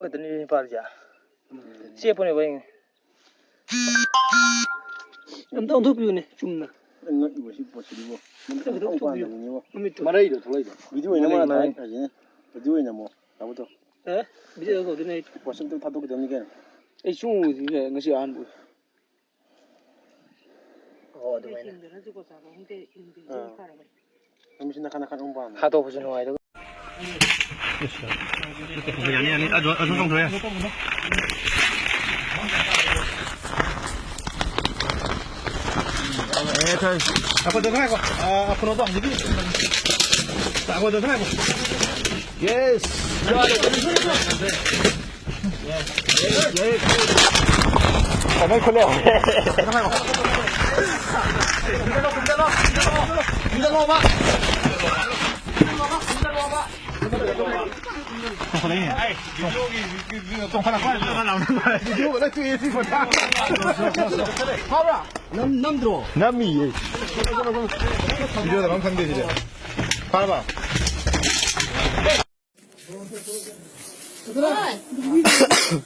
그랬더니 빠르자. 시에폰에 와인. 남도 도비네 춤나. 너 이거 싶었지고. 그래도 도비요. 말아이도 돌아이도. 비디오에 나만 나타나지. 비디오에 나뭐 나부터. 에? 비디오가 어디네? 버스도 타도록 됩니까? 이 춤이 ngasi 안 보. 어디네. 잠시 나가나 봐. 하도 보지 와이도. 아니 아주 정도야. Aku dah kenal kau. Aku nonton jadi. Aku dah kenal kau. Yes. Yes. Kamu kau leh. Kenal kau. Kita lo pak.哎，总看了快，video我在追这个他，好了，能多，能米，video的能看对不对？看了吧？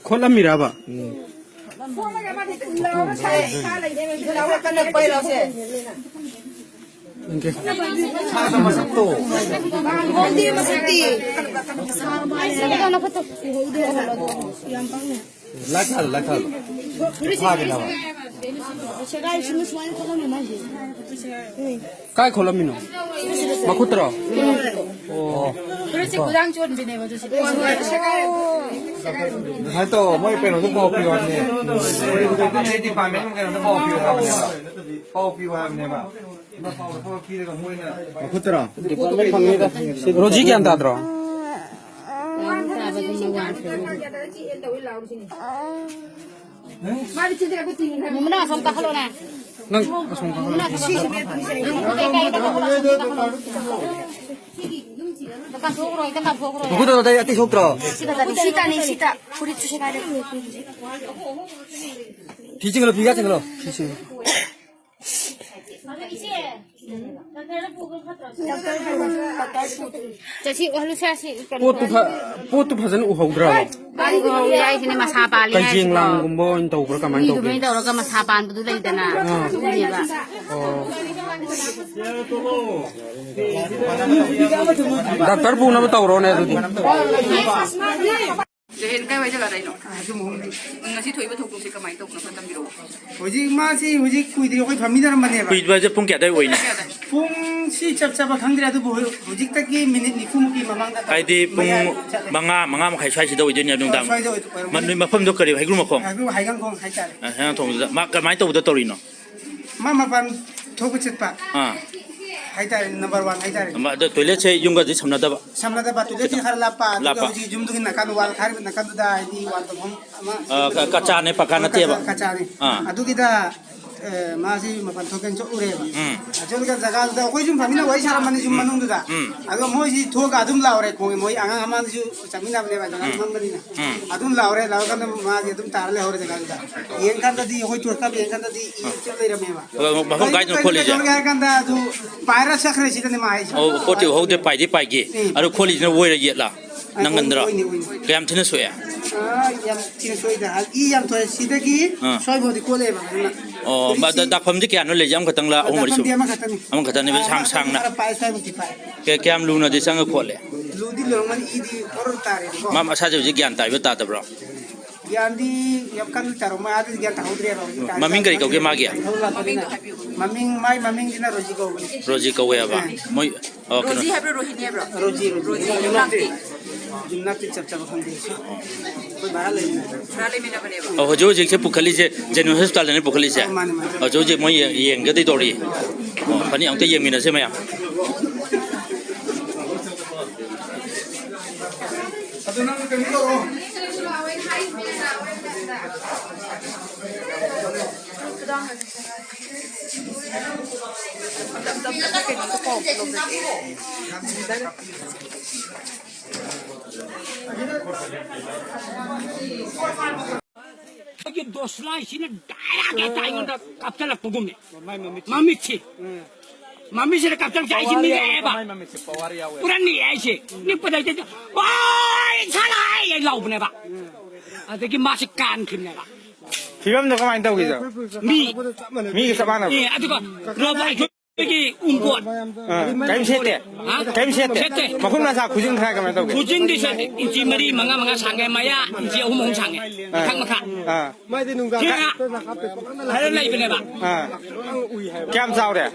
看了米了吧？Okay. Sana masuk tu. Hindi masukti. Lakal. Kai kolam mino. Makutra. Oh. 그렇지 고장 좀 되네 뭐 저시. Hai to, moi pero tu pau piu ne. Moi di pa men kan tu pau piu ha ne ba. Pau piu ha ne ba. Pau piu ka moi na. Makutra. Department pangeda. Roji kya anta dro. 뭐나 손 닦으러나. Nang asong ka. Makutra dai ati sopra. 시다 우리 주시 가야 돼. 비징으로 비가징으로. 비징. 저시 얼른 사시. Potu phajan uhawdra. 아이고 야이 sini masa pali. Kajing lang gumbo intau bra kamai Itu tau. main tahu orang masa pan betul lagi dana. Ini pak. Dokter pun nama tau rone tu. Jadi kai wajah ada ino. Ngasi thoi ba thok se kamai tok na khatam biro. Hoji masi hoji kuidri koi famidar mane ba. Kuiba je pung kya dai oina. Pung si chap chap khangdira tu hoji tak ki minute ni kum ki mamang da. Ai di pung manga ma khai sai si doi je nya dung dang. Man ni ma pham do kari hai gru ma khong. Agru haigang kong hai chare. Ha thong ma ka mai to da tori no. Mama pan thok chet pa. Ha. Hai chare number 1 hai chare. Ma da toilet se yung ga ji samna da ba. Samna da ba tu ji khar la pa hoji jum du na kan wal khar na kan da di wal to hom. Ka cha ne pakana te ba. Ka cha ne. Adu ki da masih mapan token cok ure ba. Ajon ka jaga da koi jum famina wai sara mani jum manung da. Ago moi si thok adum la ore ko moi anga aman ju samina bne ba jaga man bani na. Adum la ore la kan ma ge dum tar le ore jaga da. Yen kan da di hoi tur ka yen kan da di cok le rame ba. Ma khong gai no kholi ja. Jon ga kan da ju paira sakre si da ne ma hai. O poti ho de pai gi. Aru kholi ne woi ra yet la. Nangandra. Kayam thina so ya. Yam tin soi da yam to si da gi soi bo di ko le ba. Oh, ma da pham ji kya no le jam khatang la o mari su. Am khatan ne sang sang na. Ke kyam lu na de sang ko le. Lu di lo man I di or tare. Ma ma sa ji gyan tai ba ta ta bro. Yan di yap kan taro ma adi gyan ta hodre ro. Maming kari ko ke ma gya. Maming dina roji ko. Roji ko ya ba. Moi okay. Roji habro rohini habro. Roji Nanti. Jimnati chap chap kham de. Koi bara le. Rale mina bane ba. Oh, jo je se pukhali se General Hospital ne pukhali se. Oh, jo je moi yeng ga dei tori. Oh, pani ang te yeng mina se ma ya. Adu nang ke mi ko. Lagi dosla sini daerah kita ingin kapten lah pugum ni. Mami cik. मम्मीसित 깜짝 자이신 니가 해봐. पुरानी ऐसे नि पता चाहिँ ओइ छलाइ लाउने बा अदेखि मासे कान खिन्ने बा फिल्म도 그만 떠오기죠. 미 사바나. ए अदुको रबाइ कि उनको 게임 세대. 게임 세대. 먹으면 사 구징 타 그만 떠오기. 구징 디서 인지 머리 망가 상게 마야 인지 호몽 상게 탕마카 마이데 누가 하려 라이브네 봐 깸 싸우래.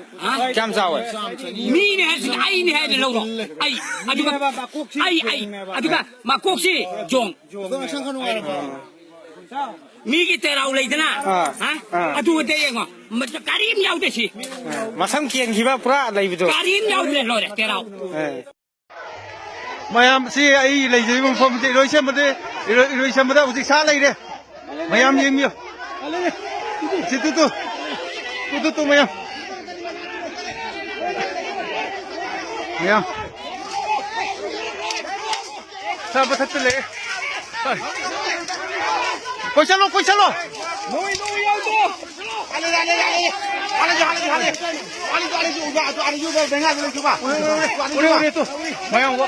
깸 싸워. 미네 해서 아이네 해도 로로 아이 아두가 아이 아두가 막국시 종 미기 때라고 레이드나 아두 때에고 가림 야우듯이 마삼 기행 기바 프라 라이브도 가림 야우듯이 로래 때라고 마얌 시 아이 레이즈 폼 이로이샤마다 우직 사 레이래 마얌 예미요 지뚜뚜 마얌 자 버터들래 꼬샬로 노이 야우도 알레 우바 뱅아 좀 줘봐 우리 또 마양 우리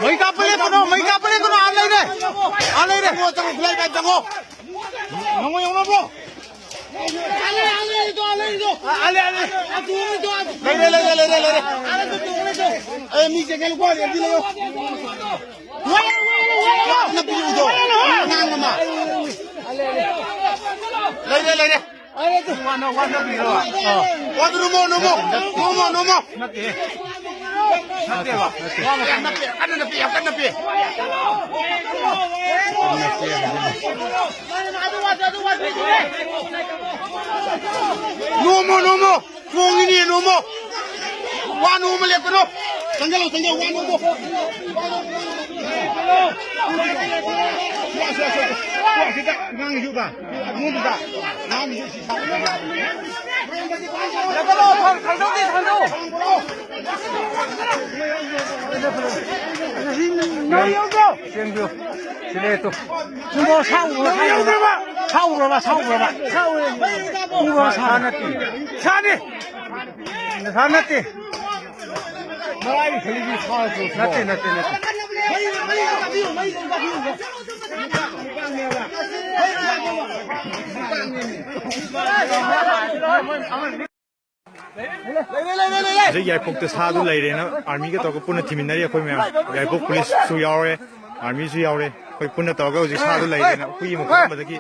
머이 까플레 그거 안 레이래 뭐 저거 플라이 반 저거 영어 뭐 Ale mi se kel guardia dilo. Na piudo. Nanga ma. Le. Ale tu wana piudo. Wadru mo. Nate ba. Kan na pi. No. Fungini no mo. Wanu mele kono. Tanggal wanu mo. Kita nang juga. Muda. Nang juga. Ya kalau 강도. 나요도. 생겨. 지내도. 주로 사우로 봐. 우와 사나띠. 나이 걸리기 사서. 나띠. ꯍꯧꯖꯤꯛ ꯌꯥꯏꯄꯣꯛꯇ ꯁꯥꯗꯨ ꯂꯩꯔꯦꯅ ꯑꯥꯔꯃꯤꯒ ꯇꯧꯔꯒ ꯄꯨꯟꯅ ꯊꯤꯃꯤꯟꯅꯔꯤ ꯑꯩꯈꯣꯏ ꯃꯌꯥꯝ ꯌꯥꯏꯄꯣꯛ ꯄꯨꯂꯤꯁꯁꯨ ꯌꯥꯎꯔꯦ ꯑꯥꯔꯃꯤꯁꯨ ꯌꯥꯎꯔꯦ ꯑꯩꯈꯣꯏ ꯄꯨꯟꯅ ꯇꯧꯔꯒ ꯍꯧꯖꯤꯛ ꯁꯥꯗꯨ ꯂꯩꯔꯦꯅ ꯍꯨꯏ ꯑꯃ ꯈꯣꯠꯂꯝꯕꯗꯒꯤ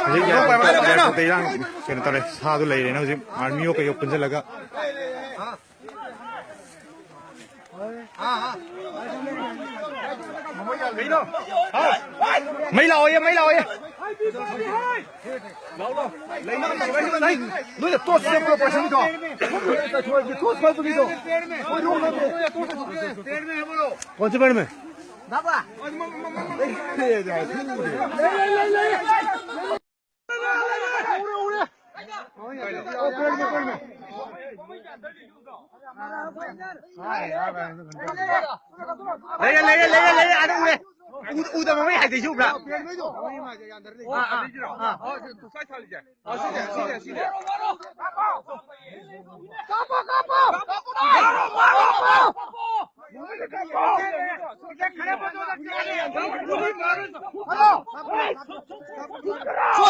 ꯍꯧꯖꯤꯛ ꯌꯥꯏꯄꯣꯛꯇ ꯏꯔꯥꯡ ꯀꯩꯅꯣ ꯇꯧꯔꯦ ꯁꯥꯗꯨ ꯂꯩꯔꯦꯅ ꯍꯧꯖꯤꯛ ꯑꯥꯔꯃꯤꯌꯣ ꯀꯩꯌꯣ ꯄꯨꯟꯁꯤꯜꯂꯒ mấy lòi nó là tốt xem có phải không tốt phải tôi đi đâu còn chưa phải mày lấy ăn uống u tao mấy hải thì chụp ra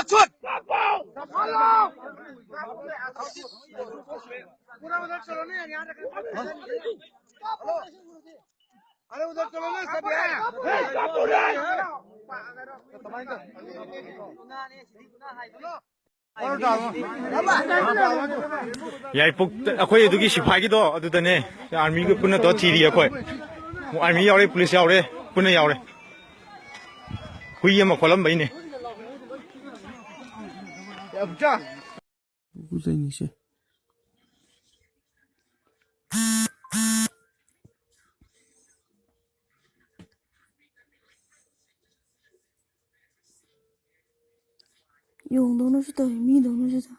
chuột अरे उधर चलो ना सब ꯌꯥꯏꯄꯣꯛ ꯑꯩꯈꯣꯏ ꯑꯗꯨꯒꯤ ꯁꯤꯐꯥꯏꯒꯤꯗꯣ ꯑꯗꯨꯗꯅꯦ ꯑꯥꯔꯃꯤꯒ ꯄꯨꯟꯅ ꯇꯧꯔ ꯊꯤꯔꯤ ꯑꯩꯈꯣꯏ ꯑꯥꯔꯃꯤ ꯌꯥꯎꯔꯦ ꯄꯨꯂꯤꯁ ꯌꯥꯎꯔꯦ ꯄꯨꯟꯅ ꯌꯥꯎꯔꯦ ꯍꯨꯏ ꯑꯃ ꯈꯣꯠꯂꯝꯕꯩꯅꯦ 용 दोनों से तो मी दोनों से तो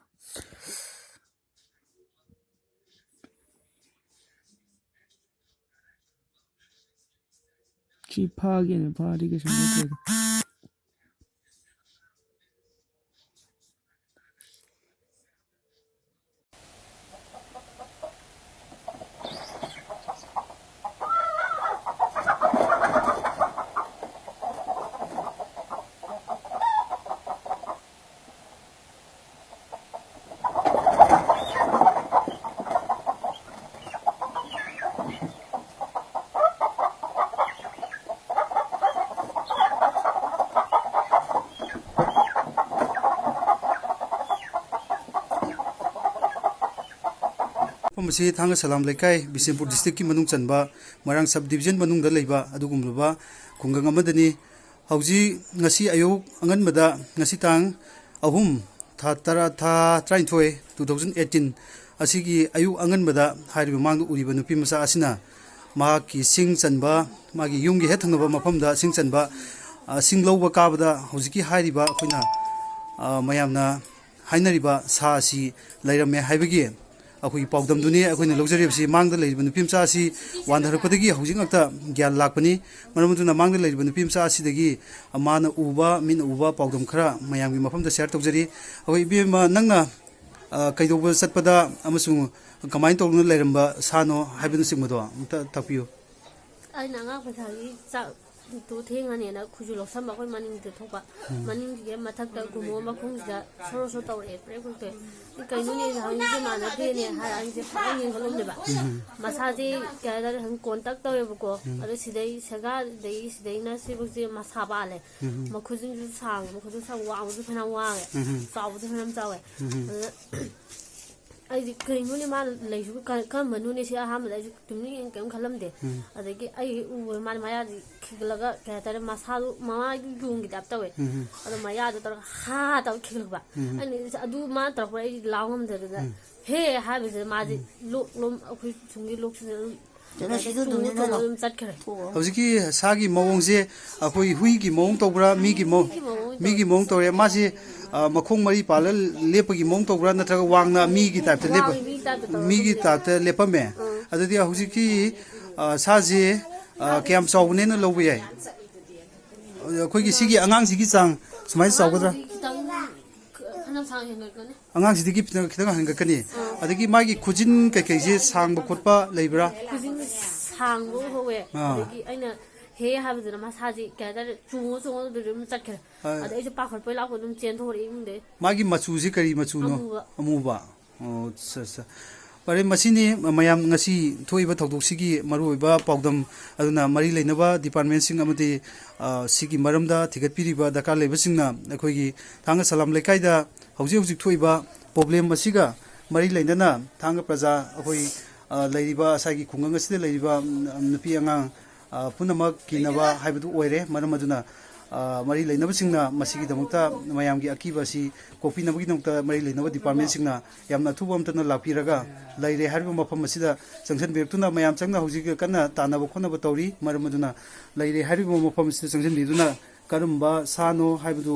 ꯁꯤ ꯐꯥꯒꯦꯅ ꯐꯥꯔꯤ ꯀꯩꯁꯨ ꯅꯠꯇ꯭ꯔꯦꯗ ꯃꯁꯤ ꯊꯥꯡꯒ ꯁꯂꯥꯝ ꯂꯩꯀꯥꯏ ꯕꯤꯁꯦꯝꯄꯨꯔ ꯗꯤꯁꯇ꯭ꯔꯤꯛꯀꯤ ꯃꯅꯨꯡ ꯆꯟꯕ ꯃꯣꯏꯔꯥꯡ ꯁꯕ ꯗꯤꯕꯤꯖꯟ ꯃꯅꯨꯡꯗ ꯂꯩꯕ ꯑꯗꯨꯒꯨꯝꯂꯕ ꯈꯨꯡꯒꯪ ꯑꯃꯗꯅꯤ ꯍꯧꯖꯤꯛ ꯉꯁꯤ ꯑꯌꯨꯛ ꯑꯉꯟꯕꯗ ꯉꯁꯤ ꯇꯥꯡ 3/10/2018 ꯑꯁꯤꯒꯤ ꯑꯌꯨꯛ ꯑꯉꯟꯕꯗ ꯍꯥꯏꯔꯤꯕ ꯃꯥꯡꯗ ꯎꯔꯤꯕ ꯅꯨꯄꯤ ꯃꯆꯥ ꯑꯁꯤꯅ ꯃꯍꯥꯛꯀꯤ ꯁꯤꯡ ꯆꯟꯕ ꯃꯥꯒꯤ ꯌꯨꯝꯒꯤ ꯍꯦꯛ ꯊꯪꯅꯕ ꯃꯐꯝꯗ ꯁꯤꯡ ꯆꯟꯕ ꯁꯤꯡ ꯂꯧꯕ ꯀꯥꯕꯗ ꯍꯧꯖꯤꯛꯀꯤ ꯍꯥꯏꯔꯤꯕ ꯑꯩꯈꯣꯏꯅ ꯃꯌꯥꯝꯅ ꯍꯥꯏꯅꯔꯤꯕ ꯁꯥ ꯑꯁꯤ ꯂꯩꯔꯝꯃꯦ ꯍꯥꯏꯕꯒꯤ ꯑꯩꯈꯣꯏꯒꯤ ꯄꯥꯎꯗꯝꯗꯨꯅꯤ ꯑꯩꯈꯣꯏꯅ ꯂꯧꯖꯔꯤꯕꯁꯤ ꯃꯥꯡꯗ ꯂꯩꯔꯤꯕ ꯅꯨꯄꯤ ꯃꯆꯥ ꯑꯁꯤ ꯋꯥꯟꯊꯔꯛꯄꯗꯒꯤ ꯍꯧꯖꯤꯛ ꯉꯛꯇ ꯒ꯭ꯌꯥꯟ ꯂꯥꯛꯄꯅꯤ ꯃꯔꯝ ꯑꯗꯨꯅ ꯃꯥꯡꯗ ꯂꯩꯔꯤꯕ ꯅꯨꯄꯤ ꯃꯆꯥ ꯑꯁꯤꯗꯒꯤ ꯃꯥꯅ ꯎꯕ ꯃꯤꯅ ꯎꯕ ꯄꯥꯎꯗꯝ ꯈꯔ ꯃꯌꯥꯝꯒꯤ ꯃꯐꯝꯗ ꯁꯦꯌꯔ ꯇꯧꯖꯔꯤ ꯑꯩꯈꯣꯏ 이베마 ꯅꯪꯅ ꯀꯩꯗꯧꯕ ꯆꯠꯄꯗ ꯑꯃꯁꯨꯡ ꯀꯃꯥꯏꯅ ꯇꯧꯗꯨꯅ ꯂꯩꯔꯝꯕ ꯁꯥꯅꯣ ꯍꯥꯏꯕꯅꯆꯤꯡꯕꯗꯣ ꯑꯝꯇ ꯇꯥꯛꯄꯤꯌꯨ ꯑꯩꯅ ꯑꯉꯥꯡ ꯄꯩꯁꯥꯒꯤ ꯆꯥꯛ ꯇꯨ ꯊꯦꯡꯉꯅꯤꯅ ꯈꯨꯖꯨ ꯂꯧꯁꯟꯕ ꯑꯩꯈꯣꯏ ꯃꯅꯤꯡꯗ ꯊꯣꯛꯄ ꯃꯅꯤꯡꯒꯤ ꯃꯊꯛꯇ ꯒꯨꯃꯣ ꯃꯈꯣꯡꯁꯤꯗ ꯁꯣꯔꯣ ꯁꯣꯔꯣ ꯇꯧꯔꯛꯑꯦ ꯄ꯭ꯔꯦꯛ ꯄ꯭ꯔꯦꯛ ꯀꯩꯅꯣꯅꯦ ꯍꯧꯖꯤꯛꯁꯦ ꯃꯥꯟꯅꯗꯦꯅꯦ ꯍꯥꯏꯔ ꯑꯩꯁꯦ ꯐꯖꯅ ꯌꯦꯡꯈꯠꯂꯝꯅꯦꯕ ꯃꯁꯥꯁꯦ ꯀꯩ ꯍꯥꯏꯇꯥꯔꯦ ꯀꯣꯟꯇꯛ ꯇꯧꯋꯦꯕꯀꯣ ꯑꯗꯣ ꯁꯤꯗꯩ ꯁꯦꯒꯥꯗꯒꯤ ꯁꯤꯗꯩꯅ ꯁꯤꯐꯥꯎꯁꯦ ꯃꯁꯥ ꯄꯥꯜꯂꯦ ꯃꯈꯨꯠꯁꯤꯡꯁꯨ ꯁꯥꯡꯉꯦ ꯃꯈꯨꯠꯁꯨ ꯋꯥꯡꯕꯁꯨ ꯐꯅꯌꯥꯝ ꯋꯥꯡꯉꯦ ꯆꯥꯎꯕꯁꯨ ꯐꯅꯌꯥꯝ ꯆꯥꯎꯋꯦ ꯑꯗꯨꯗ ꯑꯩꯗꯤ ꯀꯩꯅꯣꯅꯦ ꯃꯥꯅ ꯂꯩꯁꯨ ꯀꯔꯝꯕꯅꯣꯅꯦ ꯁꯤ ꯑꯍꯥꯟꯕꯗ ꯑꯩꯁꯨ ꯇꯨꯃꯤꯟꯅ ꯀꯩꯝ ꯈꯜꯂꯝꯗꯦ ꯑꯗꯒꯤ ꯑꯩ ꯎꯕ ꯃꯥꯅ ꯃꯌꯥꯗꯤ ꯈꯤꯒꯠꯂꯒ ꯀꯩ ꯍꯥꯏꯇꯥꯔꯦ ꯃꯁꯥꯗꯨ ꯃꯃꯥꯏꯗꯨ ꯌꯣꯡꯒꯤ ꯇꯥꯏꯞ ꯇꯧꯋꯦ ꯑꯗꯣ ꯃꯌꯥꯗꯣ ꯇꯧꯔꯒ ꯍꯥ ꯇꯧꯔ ꯈꯤꯒꯠꯂꯛꯄ ꯑꯩꯅ ꯑꯗꯨ ꯃꯥꯅ ꯇꯧꯔꯛꯄ ꯑꯩ ꯂꯥꯎ ꯉꯝꯗꯗꯅ ꯍꯦ ꯍꯥꯏꯕꯁꯤꯗ ꯃꯥꯗꯤ ꯂꯣꯛ ꯑꯩꯈꯣꯏ ꯁꯨꯝꯒꯤ ꯂꯣꯛꯁꯤꯗ ꯑꯗꯨꯝ ꯆꯠꯈ꯭ꯔꯦ ꯍꯧꯖꯤꯛꯀꯤ ꯁꯥꯒꯤ ꯃꯑꯣꯡꯁꯦ ꯑꯩꯈꯣꯏ ꯍꯨꯏꯒꯤ ꯃꯑꯣꯡ ꯇꯧꯕ꯭ꯔꯥ ꯃꯤꯒꯤ ꯃꯑꯣꯡ ꯇꯧꯔꯦ ꯃꯥꯁꯦ ꯃꯈꯣꯡ ꯃꯔꯤ ꯄꯥꯜꯂ ꯂꯦꯞꯄꯒꯤ ꯃꯑꯣꯡ ꯇꯧꯕ꯭ꯔꯥ ꯅꯠꯇ꯭ꯔꯒ ꯋꯥꯡꯅ ꯃꯤꯒꯤ ꯇꯥꯏꯞꯇ ꯂꯦꯞꯄ ꯃꯤꯒꯤ ꯇꯥꯏꯞꯇ ꯂꯦꯞꯄꯝꯃꯦ ꯑꯗꯨꯗꯤ ꯍꯧꯖꯤꯛꯀꯤ ꯁꯥꯁꯦ ꯀꯌꯥꯝ ꯆꯥꯎꯕꯅꯦꯅ ꯂꯧꯕ ꯌꯥꯏ ꯑꯩꯈꯣꯏꯒꯤ ꯁꯤꯒꯤ ꯑꯉꯥꯡꯁꯤꯒꯤ ꯆꯥꯡ ꯁꯨꯃꯥꯏꯅ ꯆꯥꯎꯒꯗ꯭ꯔꯥ ꯑꯉꯥꯡꯁꯤꯗꯒꯤ ꯈꯤꯇꯪ ꯍꯦꯟꯒꯠꯀꯅꯤ ꯑꯗꯒꯤ ꯃꯥꯒꯤ ꯈꯨꯖꯤꯟ ꯀꯩꯀꯩꯁꯦ ꯁꯥꯡꯕ ꯈꯣꯠꯄ ꯂꯩꯕ꯭ꯔꯥ ꯁꯥꯡꯕ ꯍꯧꯋꯦ ꯑꯗꯒꯤ ꯑꯩꯅ ꯍꯦ ꯍꯥꯏꯕꯗꯨꯅ ꯃꯁꯥꯁꯤ ꯀꯩ ꯍꯥꯏꯇꯥꯔꯦ ꯆꯣꯡꯉ ꯑꯗꯨꯝ ꯆꯠꯈ꯭ꯔꯦ ꯑꯗ ꯑꯩꯁꯨ ꯄꯥꯈꯠꯄꯩ ꯂꯥꯛꯄ ꯑꯗꯨꯝ ꯆꯦꯟꯊꯣꯔꯛꯏ ꯏꯃꯨꯡꯗꯩ ꯃꯥꯒꯤ ꯃꯆꯨꯁꯤ ꯀꯔꯤ ꯃꯆꯨꯅꯣ ꯑꯃꯨꯕ ꯑꯣ ꯑꯠꯆꯥ ꯐꯔꯦ ꯃꯁꯤꯅꯤ ꯃꯌꯥꯝ ꯉꯁꯤ ꯊꯣꯛꯏꯕ ꯊꯧꯗꯣꯛꯁꯤꯒꯤ ꯃꯔꯨꯑꯣꯏꯕ ꯄꯥꯎꯗꯝ ꯑꯗꯨꯅ ꯃꯔꯤ ꯂꯩꯅꯕ ꯗꯤꯄꯥꯔꯠꯃꯦꯟꯁꯤꯡ ꯑꯃꯗꯤ ꯁꯤꯒꯤ ꯃꯔꯝꯗ ꯊꯤꯒꯠꯄꯤꯔꯤꯕ ꯗꯔꯀꯥꯔ ꯂꯩꯕꯁꯤꯡꯅ ꯑꯩꯈꯣꯏꯒꯤ ꯊꯥꯡꯒ ꯁꯂꯥꯝ ꯂꯩꯀꯥꯏꯗ ꯍꯧꯖꯤꯛ ꯊꯣꯛꯏꯕ ꯄ꯭ꯔꯣꯕ꯭ꯂꯦꯝ ꯑꯁꯤꯒ ꯃꯔꯤ ꯂꯩꯅꯅ ꯊꯥꯡꯒ ꯄ꯭ꯔꯖꯥ ꯑꯩꯈꯣꯏ ꯂꯩꯔꯤꯕ ꯉꯁꯥꯏꯒꯤ ꯈꯨꯡꯒꯪ ꯑꯁꯤꯗ ꯂꯩꯔꯤꯕ ꯅꯨꯄꯤ ꯑꯉꯥꯡ ꯄꯨꯝꯅꯃꯛ ꯀꯤꯅꯕ ꯍꯥꯏꯕꯗꯨ ꯑꯣꯏꯔꯦ ꯃꯔꯝ ꯑꯗꯨꯅ ꯃꯔꯤ ꯂꯩꯅꯕꯁꯤꯡꯅ ꯃꯁꯤꯒꯤꯗꯃꯛꯇ ꯃꯌꯥꯝꯒꯤ ꯑꯀꯤꯕ ꯑꯁꯤ ꯀꯣꯛꯄꯤꯅꯕꯒꯤꯗꯃꯛꯇ ꯃꯔꯤ ꯂꯩꯅꯕ ꯗꯤꯄꯥꯔꯠꯃꯦꯟꯁꯤꯡꯅ ꯌꯥꯝꯅ ꯑꯊꯨꯕ ꯑꯃꯇꯅ ꯂꯥꯛꯄꯤꯔꯒ ꯂꯩꯔꯦ ꯍꯥꯏꯔꯤꯕ ꯃꯐꯝ ꯑꯁꯤꯗ ꯆꯪꯁꯤꯟꯕꯤꯔꯛꯇꯨꯅ ꯃꯌꯥꯝ ꯆꯪꯅ ꯍꯧꯖꯤꯛ ꯀꯟꯅ ꯇꯥꯟꯅꯕ ꯈꯣꯠꯅꯕ ꯇꯧꯔꯤ ꯃꯔꯝ ꯑꯗꯨꯅ ꯂꯩꯔꯦ ꯍꯥꯏꯔꯤꯕ ꯃꯐꯝ ꯑꯁꯤꯗ ꯆꯪꯁꯤꯟꯕꯤꯗꯨꯅ ꯀꯔꯝꯕ ꯁꯥꯅꯣ ꯍꯥꯏꯕꯗꯨ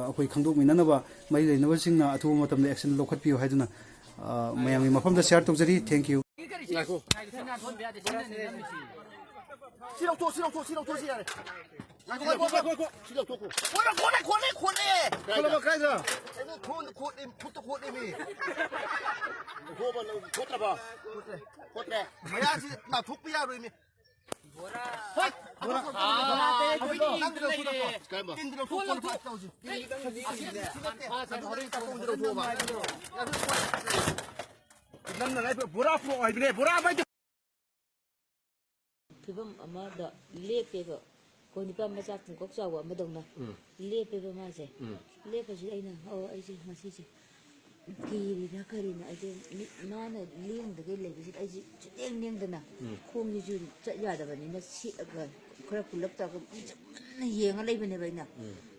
ꯑꯩꯈꯣꯏ ꯈꯪꯗꯣꯛꯃꯤꯟꯅꯅꯕ ꯃꯔꯤ ꯂꯩꯅꯕꯁꯤꯡꯅ ꯑꯊꯨꯕ ꯃꯇꯝꯗ ꯑꯦꯛꯁꯟ ꯂꯧꯈꯠꯄꯤꯌꯨ ꯍꯥꯏꯗꯨꯅ ꯃꯌꯥꯝꯒꯤ ꯃꯐꯝꯗ ꯁꯦꯌꯔ ꯇꯧꯖꯔꯤ ꯊꯦꯡꯛ ꯌꯨ ꯐꯤꯕꯝ ꯑꯃꯗ ꯂꯦꯞꯄꯦꯕ ꯑꯩꯈꯣꯏ ꯅꯨꯄꯥ ꯃꯆꯥ ꯄꯨꯡꯀꯣꯛ ꯆꯥꯎꯕ ꯑꯃꯗꯧꯅ ꯂꯦꯞꯄꯦꯕ ꯃꯥꯁꯦ ꯂꯦꯞꯄꯁꯤꯗ ꯑꯩꯅ ꯑꯩꯁꯦ ꯉꯁꯤꯁꯦ ꯀꯤꯔꯤꯔꯥ ꯀꯔꯤꯅ ꯑꯩꯁꯦ ꯃꯥꯅ ꯂꯦꯡꯗꯒꯩ ꯂꯩꯕꯁꯤꯗ ꯑꯩꯁꯦ ꯁꯨꯡꯂꯦꯡ ꯂꯦꯡꯗꯅ ꯈꯣꯡꯁꯤꯁꯨ ꯆꯠ ꯌꯥꯗꯕꯅꯤꯅ ꯁꯤꯛꯑꯒ ꯈꯔ ꯄꯨꯂꯞ ꯇꯧꯔꯒ ꯃꯨꯟꯅ ꯌꯦꯡꯉ ꯂꯩꯕꯅꯦꯕ ꯑꯩꯅ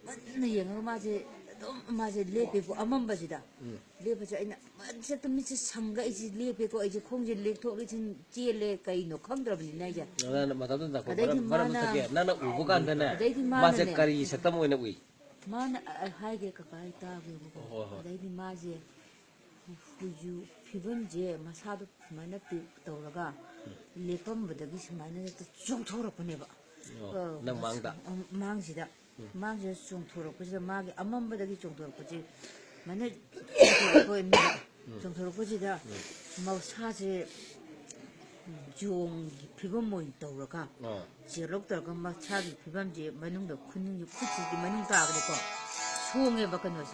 ꯃꯨꯟꯅ ꯌꯦꯡꯉꯒ ꯃꯥꯁꯦ ꯑꯗꯨꯝ ꯃꯥꯁꯦ ꯂꯦꯞꯄꯦꯀꯣ ꯑꯃꯝꯕꯁꯤꯗ ꯂꯦꯞꯄꯁꯦ ꯑꯩꯅ ꯃꯁꯛꯇ ꯃꯤꯠꯁꯦ ꯁꯪꯒ ꯑꯩꯁꯦ ꯂꯦꯞꯄꯦꯀꯣ ꯑꯩꯁꯦ ꯈꯣꯡꯁꯦ ꯂꯦꯛꯊꯣꯛ ꯂꯦꯛꯁꯤꯟ ꯆꯦꯜꯂꯦ ꯀꯩꯅꯣ ꯈꯪꯗ꯭ꯔꯕꯅꯤꯅ ꯑꯩꯁꯦ ꯑꯗꯩꯗꯤ ꯃꯥꯁꯦ ꯀꯔꯤ ꯁꯛꯇꯝ ꯑꯣꯏꯅ ꯎꯏ ꯃꯥꯅ ꯍꯥꯏꯒꯦ ꯀꯀꯥ ꯑꯩ ꯇꯥꯒꯦꯕꯀꯣ ꯑꯗꯩꯗꯤ ꯃꯥꯁꯦ ꯈꯨꯖꯨ ꯐꯤꯕꯝꯁꯦ ꯃꯁꯥꯗꯣ ꯁꯨꯃꯥꯏꯅ ꯇꯧꯔꯒ ꯂꯦꯞꯄꯝꯕꯗꯒꯤ ꯁꯨꯃꯥꯏꯅ ꯍꯦꯛꯇ ꯆꯣꯡꯊꯣꯔꯛꯄꯅꯦꯕ nang mangda 망시다 망시 종토록부지가 마기 암만바닥이 종토록부지 만약 보입니다 종토록부지다 뭐 사지 종 비범 모임 떠오르가 지럭들가 막 차기 비범지 만능도 군능이 쿠치기 만능도 그랬고 수홍에 바꿔 놓으시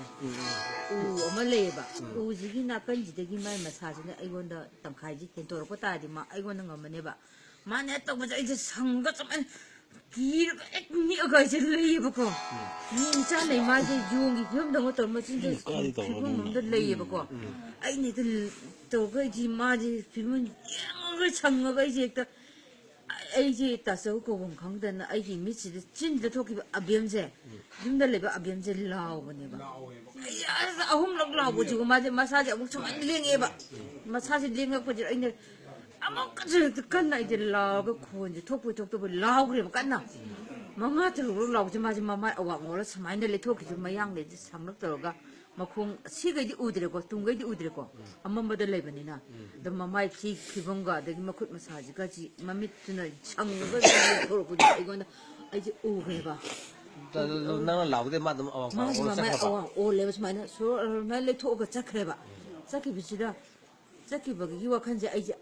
우 어머레바 우지기 나간지대기 말마 사지는 아이고다 땅카이지 된도록 따디 마 아이고는 어머네바 만에 또 보자 이제 상가 좀 기를 니가 이제 레이버고 진짜 내 말이 용기 겸당 것도 뭐 진짜 기분 몸도 레이버고 아이 니들 또 그지 마지 기분 양을 창어가 이제 딱 이제 따서 고공 강단은 아이 미치도 진짜 토끼 아비엠제 님들 레버 아비엠제 라오버네 봐 야 아홈럭 라오고 지금 맞아 마사지 엄청 링해 봐 마사지 링해 보지 아이 아무것도 끝나 이제 라고 구원지 톡부 라고 그래 끝나 뭔가 들고 라고지 마지막 말 어왕으로 스마인들리 톡이 좀 모양내 상럭 들어가 막공 시가지 우드리고 둥가지 우드리고 엄마들 레버니나 너 마마이 기본가 되게 막 마사지까지 맘밑는 창가 그러고 이거는 이제 오해 봐 나는 라우데 마도 마지막 올레버스 마이나 소 말레 톡가 짝해 봐 짝이 비치다 짝이 버기 와칸지 이제